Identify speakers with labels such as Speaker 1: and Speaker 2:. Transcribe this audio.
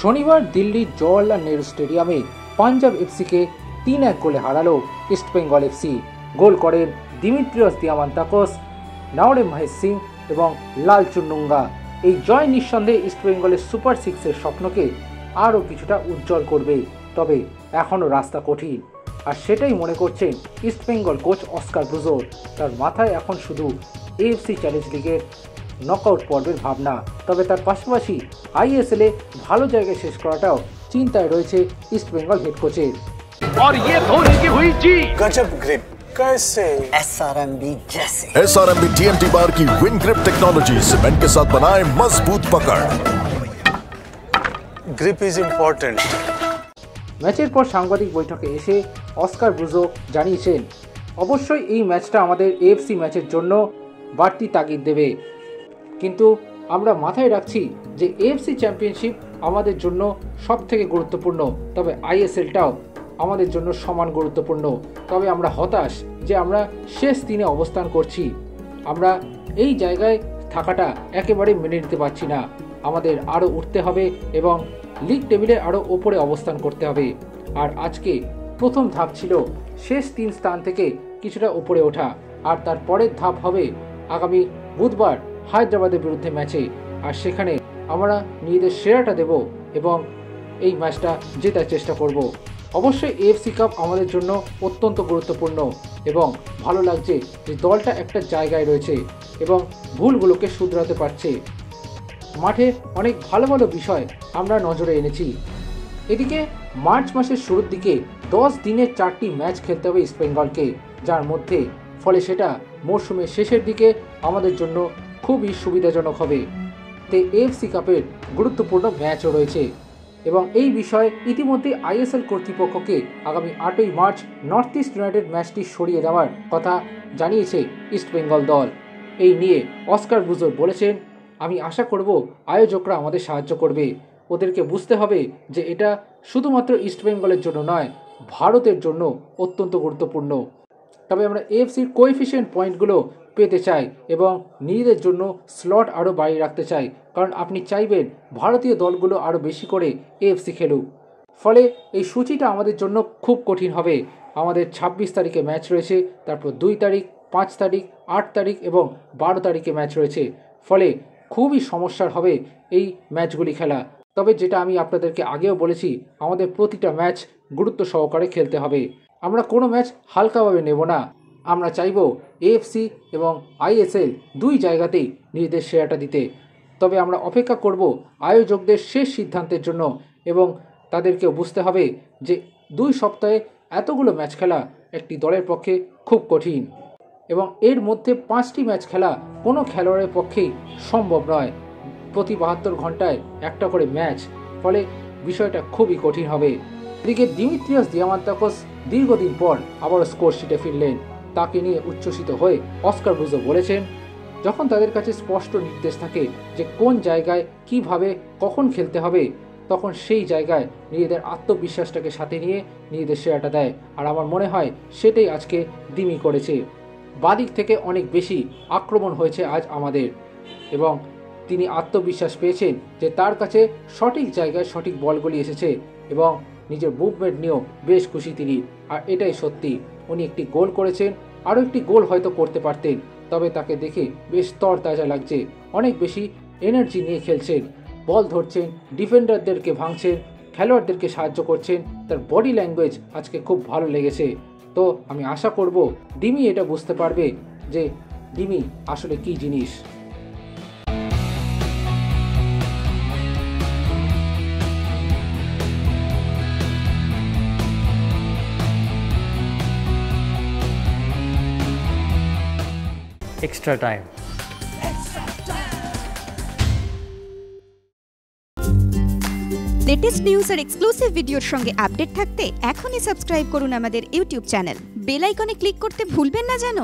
Speaker 1: শনিবার দিল্লির জওহরলাল নেহরু স্টেডিয়ামে পাঞ্জাব এফসিকে 3-1 গোলে হারালো ইস্টবেঙ্গল এফসি। গোল করেন দিমিত্রিয়স দিয়ামান্তাকোস, নাওরে মহেশ সিং এবং লাল চুন্নুঙ্গা। এই জয় নিঃসন্দেহে ইস্টবেঙ্গলের সুপার সিক্সের স্বপ্নকে আরও কিছুটা উজ্জ্বল করবে, তবে এখনও রাস্তা কঠিন। আর সেটাই মনে করছেন ইস্টবেঙ্গল কোচ অস্কার ব্রুজো। তার মাথায় এখন শুধু এএফসি চ্যালেঞ্জ লিগের নকআউট পর্বের ভাবনা, তবে তার পাশাপাশি আইএসএলে ভালো জায়গায় শেষ করাটাও চিন্তায় রয়েছে ইস্টবেঙ্গল হেড কোচের।
Speaker 2: और ये धोनी की हुई जी
Speaker 3: गजब ग्रिप कैसे
Speaker 4: एसआरएमबी जैसे
Speaker 5: एसआरएमबी टीएमटी बार की विन ग्रिप टेक्नोलॉजी सीमेंट के साथ बनाए मजबूत पकड़।
Speaker 3: Grip is important.
Speaker 1: ম্যাচের পর সাংবাদিক বৈঠকে এসে অস্কার ব্রুজো জানিয়েছেন, অবশ্যই এই ম্যাচটা আমাদের এএফসি ম্যাচের জন্য বাড়তি তাগিদ দেবে, কিন্তু আমরা মাথায় রাখছি যে এএফসি চ্যাম্পিয়নশিপ আমাদের জন্য সবথেকে গুরুত্বপূর্ণ, তবে আইএসএলটাও আমাদের জন্য সমান গুরুত্বপূর্ণ। তবে আমরা হতাশ যে আমরা শেষ 3-এ অবস্থান করছি। আমরা এই জায়গায় থাকাটা একেবারে মেনে নিতে পারছি না। আমাদের আরও উঠতে হবে এবং লিগ টেবিলে আরও ওপরে অবস্থান করতে হবে। আর আজকে প্রথম ধাপ ছিল শেষ 3 স্থান থেকে কিছুটা ওপরে ওঠা, আর তার পরের ধাপ হবে আগামী বুধবার হায়দ্রাবাদের বিরুদ্ধে ম্যাচে। আর সেখানে আমরা নিজেদের সেরাটা দেব এবং এই ম্যাচটা জেতার চেষ্টা করব। অবশ্যই এএফসি কাপ আমাদের জন্য অত্যন্ত গুরুত্বপূর্ণ এবং ভালো লাগছে যে দলটা একটা জায়গায় রয়েছে এবং ভুলগুলোকে শুধরাতে পারছে। মাঠে অনেক ভালো ভালো বিষয় আমরা নজরে এনেছি। এদিকে মার্চ মাসের শুরুর দিকে 10 দিনের 4টি ম্যাচ খেলতে হবে ইস্টবেঙ্গলকে, যার মধ্যে ফলে সেটা মরশুমের শেষের দিকে আমাদের জন্য খুবই সুবিধাজনক হবে। তে এএফসি কাপের গুরুত্বপূর্ণ ম্যাচও রয়েছে এবং এই বিষয়ে ইতিমধ্যে আইএসএল কর্তৃপক্ষকে আগামী 8ই মার্চ নর্থ ইস্ট ইউনাইটেড ম্যাচটি সরিয়ে দেওয়ার কথা জানিয়েছে ইস্টবেঙ্গল দল। এই নিয়ে অস্কার ব্রুজো বলেছেন, আমি আশা করব আয়োজকরা আমাদের সাহায্য করবে। ওদেরকে বুঝতে হবে যে এটা শুধুমাত্র ইস্টবেঙ্গলের জন্য নয়, ভারতের জন্য অত্যন্ত গুরুত্বপূর্ণ। তবে আমরা এএফসির কোএফিশিয়েন্ট পয়েন্টগুলো পেতে চাই এবং নিজেদের জন্য স্লট আরও বাড়িয়ে রাখতে চাই, কারণ আপনি চাইবেন ভারতীয় দলগুলো আরও বেশি করে এএফসি খেলুক। ফলে এই সূচিটা আমাদের জন্য খুব কঠিন হবে। আমাদের 26 তারিখে ম্যাচ রয়েছে, তারপর 2 তারিখ, 5 তারিখ, 8 তারিখ এবং 12 তারিখে ম্যাচ রয়েছে। ফলে খুবই সমস্যার হবে এই ম্যাচগুলি খেলা। তবে যেটা আমি আপনাদেরকে আগেও বলেছি, আমাদের প্রতিটা ম্যাচ গুরুত্ব সহকারে খেলতে হবে। আমরা কোনো ম্যাচ হালকাভাবে নেব না। আমরা চাইব এএফসি এবং আইএসএল দুই জায়গাতেই নিজেদের সেরাটা দিতে। তবে আমরা অপেক্ষা করব আয়োজকদের শেষ সিদ্ধান্তের জন্য এবং তাদেরকেও বুঝতে হবে যে 2 সপ্তাহে এতগুলো ম্যাচ খেলা একটি দলের পক্ষে খুব কঠিন এবং এর মধ্যে 5টি ম্যাচ খেলা কোনো খেলোয়াড়ের পক্ষেই সম্ভব নয়। প্রতি 72 ঘন্টায় একটা করে ম্যাচ, ফলে বিষয়টা খুবই কঠিন হবে। এদিকে দিমিত্রিয়স দিয়ামান্তাকোস দীর্ঘদিন পর আবারও স্কোর শিটে ফিরলেন। তাকে নিয়ে উচ্ছ্বসিত হয়ে অস্কার ব্রুজো বলেছেন, যখন তাদের কাছে স্পষ্ট নির্দেশ থাকে যে কোন জায়গায় কিভাবে কখন খেলতে হবে, তখন সেই জায়গায় নিজেদের আত্মবিশ্বাসটাকে সাথে নিয়ে নিজেদের সেরাটা দেয়। আর আমার মনে হয় সেটাই আজকে দিমি করেছে। বাদিক থেকে অনেক বেশি আক্রমণ হয়েছে আজ আমাদের এবং তিনি আত্মবিশ্বাস পেয়েছেন যে তার কাছে সঠিক জায়গায় সঠিক বলগুলি এসেছে এবং নিজের মুভমেন্ট নিয়েও বেশ খুশি তিনি। আর এটাই সত্যি, উনি একটি গোল করেছেন, আরও একটি গোল হয়তো করতে পারতেন, তবে তাকে দেখে বেশ তরতাজা লাগছে। অনেক বেশি এনার্জি নিয়ে খেলছেন, বল ধরছেন, ডিফেন্ডারদেরকে ভাঙছেন, খেলোয়াড়দেরকে সাহায্য করছেন। তার বডি ল্যাঙ্গুয়েজ আজকে খুব ভালো লেগেছে। তো আমি আশা করব ডিমি এটা বুঝতে পারবে যে ডিমি আসলে কী জিনিস।
Speaker 6: extra time.
Speaker 7: লেটেস্ট নিউজ আর এক্সক্লুসিভ ভিডিওর সঙ্গে আপডেট থাকতে এখনই সাবস্ক্রাইব করুন আমাদের ইউটিউব চ্যানেল। বেল আইকনে ক্লিক করতে ভুলবেন না যেন।